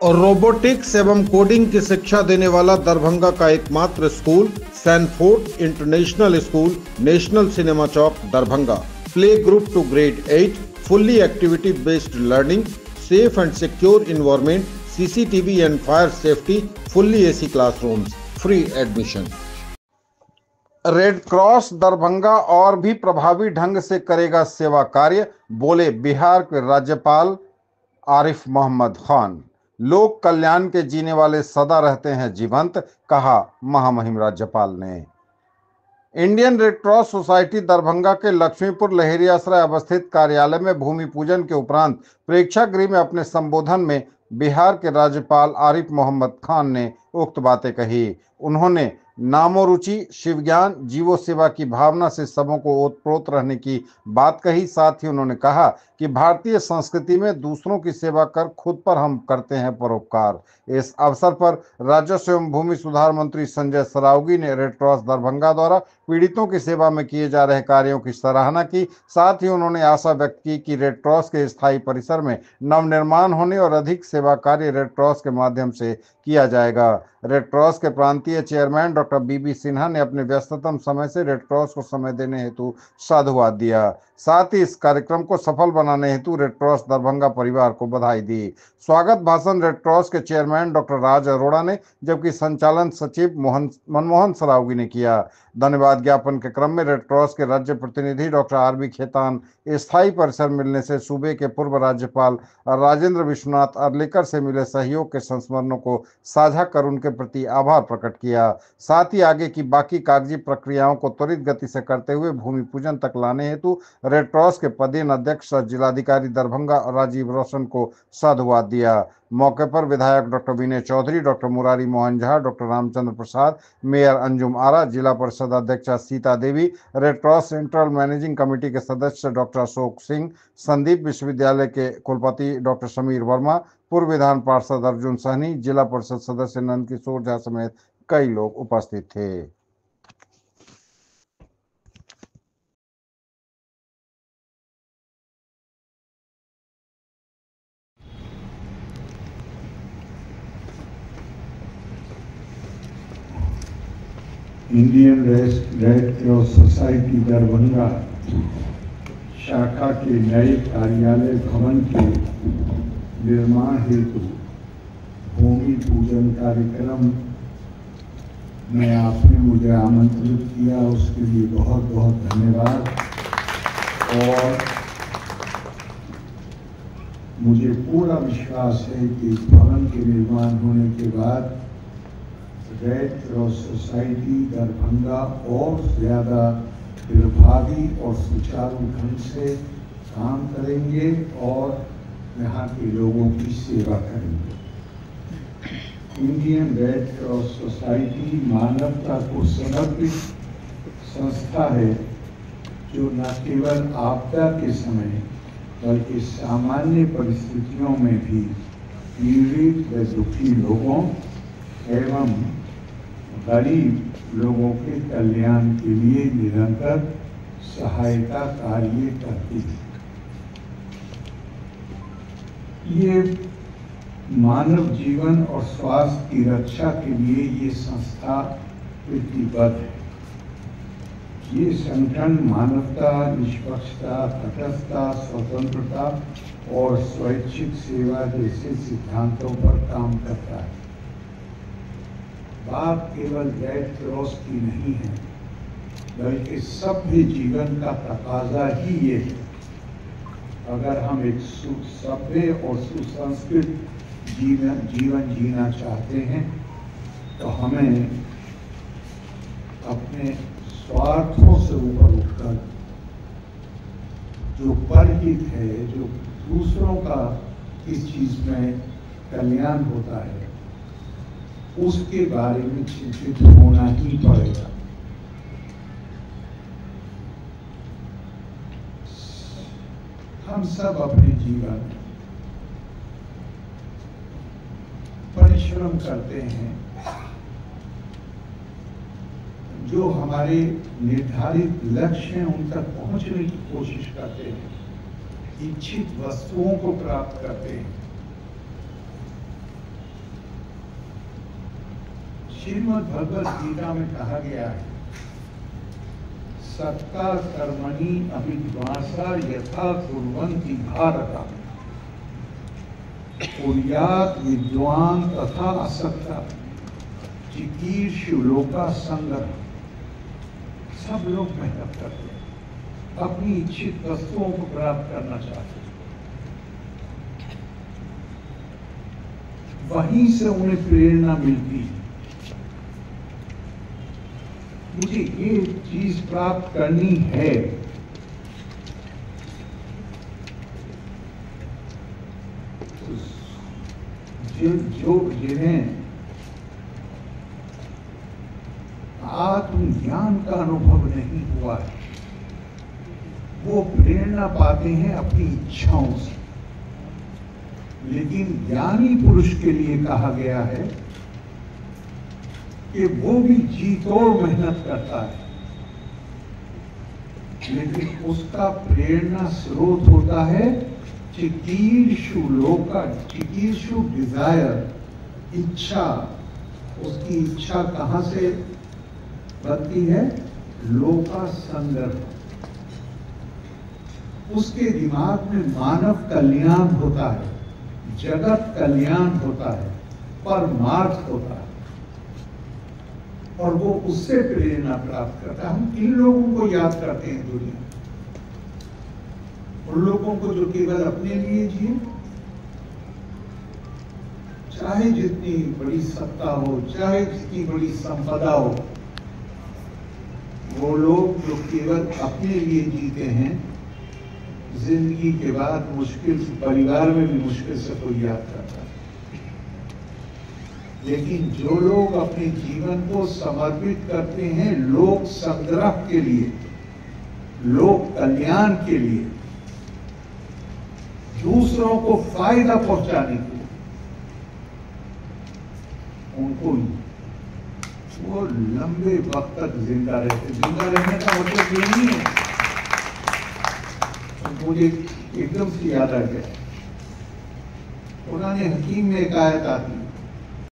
और रोबोटिक्स एवं कोडिंग की शिक्षा देने वाला दरभंगा का एकमात्र school Sanford international school, national cinema चौक, Darbhanga. Play group to grade 8, fully activity based learning, safe and secure environment, CCTV and fire safety, fully AC classrooms, free admission. Red cross Darbhanga और भी प्रभावी ढंग से करेगा सेवा कार्य, बोले बिहार के राज्यपाल आरिफ मोहम्मद खान। लोक कल्याण के जीने वाले सदा रहते हैं जीवंत, कहा महामहिम राज्यपाल ने। Indian red cross society Darbhanga के लक्ष्मीपुर लहेरी आश्रय अवस्थित कार्यालय में भूमि पूजन के उपरांत प्रेक्षागृह में अपने संबोधन में बिहार के राज्यपाल आरिफ मोहम्मद खान ने उक्त बातें कही। उन्होंने नामोरुचि, शिव ज्ञान, जीवो सेवा की भावना से सबों को ओतप्रोत रहने की बात कही। साथ ही उन्होंने कहा कि भारतीय संस्कृति में दूसरों की सेवा कर खुद पर हम करते हैं परोपकार। इस अवसर पर राजस्व एवं भूमि सुधार मंत्री संजय सरावगी ने रेड क्रॉस दरभंगा द्वारा पीड़ितों की सेवा में किए जा रहे कार्यों की सराहना की। साथ ही उन्होंने आशा व्यक्त की कि रेड क्रॉस के स्थायी परिसर में नवनिर्माण होने और अधिक सेवा कार्य रेड क्रॉस के माध्यम से किया जाएगा। रेड क्रॉस के प्रांतीय चेयरमैन डॉक्टर बीबी सिन्हा ने अपने व्यस्ततम समय से रेड क्रॉस को समय देने हेतु साधुवाद दिया। साथ ही इस कार्यक्रम को सफल बनाने हेतु रेड क्रॉस दरभंगा परिवार को बधाई दी। स्वागत भाषण रेड क्रॉस के चेयरमैन डॉक्टर राज अरोड़ा ने, जबकि संचालन सचिव मनमोहन सरावगी ने किया। धन्यवाद ज्ञापन के क्रम में रेड क्रॉस के राज्य प्रतिनिधि डॉक्टर आरबी खेतान स्थायी परिसर मिलने से सूबे के पूर्व राज्यपाल राजेंद्र विश्वनाथ अर्लेकर से मिले सहयोग के संस्मरणों को साझा कर उनके प्रति आभार प्रकट किया। साथ ही आगे की बाकी कागजी प्रक्रियाओं को त्वरित गति से करते हुए भूमि पूजन तक लाने हेतु रेड क्रॉस के पदेन अध्यक्ष जिलाधिकारी दरभंगा राजीव रोशन को साधुवाद दिया। मौके पर विधायक doctor Vinay Chaudhary, doctor Murari Mohan Jha, doctor Ramchandra Prasad, mayor Anjum Ara, जिला परिषद अध्यक्षा Sita Devi, red cross central managing committee के सदस्य डॉक्टर अशोक सिंह, संदीप विश्वविद्यालय के कुलपति डॉक्टर समीर वर्मा, पूर्व विधान पार्षद अर्जुन सहनी, जिला परिषद सदस्य नंद किशोर झा समेत कई लोग उपस्थित थे। Indian red cross society Darbhanga शाखा के नए कार्यालय भवन के निर्माण हेतु भूमि पूजन कार्यक्रम में आपने मुझे आमंत्रित किया, उसके लिए बहुत बहुत धन्यवाद। और मुझे पूरा विश्वास है कि इस भवन के निर्माण होने के बाद रेड क्रॉस सोसाइटी दरभंगा और ज़्यादा प्रभावी और सुचारू ढंग से काम करेंगे और यहाँ के लोगों की सेवा करेंगे। इंडियन रेड क्रॉस सोसाइटी मानवता को समर्पित संस्था है, जो न केवल आपदा के समय बल्कि सामान्य परिस्थितियों में भी पीड़ित व दुखी लोगों एवं गरीब लोगों के कल्याण के लिए निरंतर सहायता कार्य करती है। ये मानव जीवन और स्वास्थ्य की रक्षा के लिए ये संस्था प्रतिबद्ध है। ये संगठन मानवता, निष्पक्षता, तटस्थता, स्वतंत्रता और स्वैच्छिक सेवा जैसे सिद्धांतों पर काम करता है। बात केवल रेड क्रॉस की नहीं है, बल्कि सभ्य जीवन का तकाजा ही ये है। अगर हम एक सभ्य और सुसंस्कृत जीवन जीना चाहते हैं तो हमें अपने स्वार्थों से ऊपर उठकर जो परहित है, जो दूसरों का इस चीज में कल्याण होता है, उसके बारे में चिंतित होना ही पड़ेगा। हम सब अपने जीवन में परिश्रम करते हैं, जो हमारे निर्धारित लक्ष्य हैं उन तक पहुंचने की कोशिश करते हैं, इच्छित वस्तुओं को प्राप्त करते हैं। श्रीमद् भगवद गीता में कहा गया है, सत्ता कर्मणि अभिद्वासा यथा कुर्वन्ति भारत कुर्यात् विद्वान तथा असक्ता चिकीर्षु लोका संग्रह। सब लोग मेहनत करते हैं, अपनी इच्छित वस्तुओं को प्राप्त करना चाहते हैं, वहीं से उन्हें प्रेरणा मिलती है, मुझे ये चीज प्राप्त करनी है। जो जिन्हें आत्मज्ञान का अनुभव नहीं हुआ है, वो प्रेरणा पाते हैं अपनी इच्छाओं से। लेकिन ज्ञानी पुरुष के लिए कहा गया है कि वो भी जी तोड़ मेहनत करता है, लेकिन उसका प्रेरणा स्रोत होता है चिकीर्षु लोका, चिकीर्षु डिजायर, इच्छा। उसकी इच्छा कहां से बनती है? लोका संग्रह। उसके दिमाग में मानव कल्याण होता है, जगत कल्याण होता है, परमार्थ होता है, और वो उससे प्रेरणा प्राप्त करता है। हम किन लोगों को याद करते हैं दुनिया? उन लोगों को जो केवल अपने लिए जिए, चाहे जितनी बड़ी सत्ता हो, चाहे जितनी बड़ी संपदा हो, वो लोग जो केवल अपने लिए जीते हैं, जिंदगी के बाद मुश्किल, परिवार में भी मुश्किल से कोई याद करता है। लेकिन जो लोग अपने जीवन को समर्पित करते हैं लोक संग्रह के लिए, लोक कल्याण के लिए, दूसरों को फायदा पहुंचाने के लिए, उनको वो लंबे वक्त तक जिंदा रहते। जिंदा रहने का मतलब ये नहीं है। मुझे एकदम से याद आ गया, पुराने हकीम में एक आयत आती है,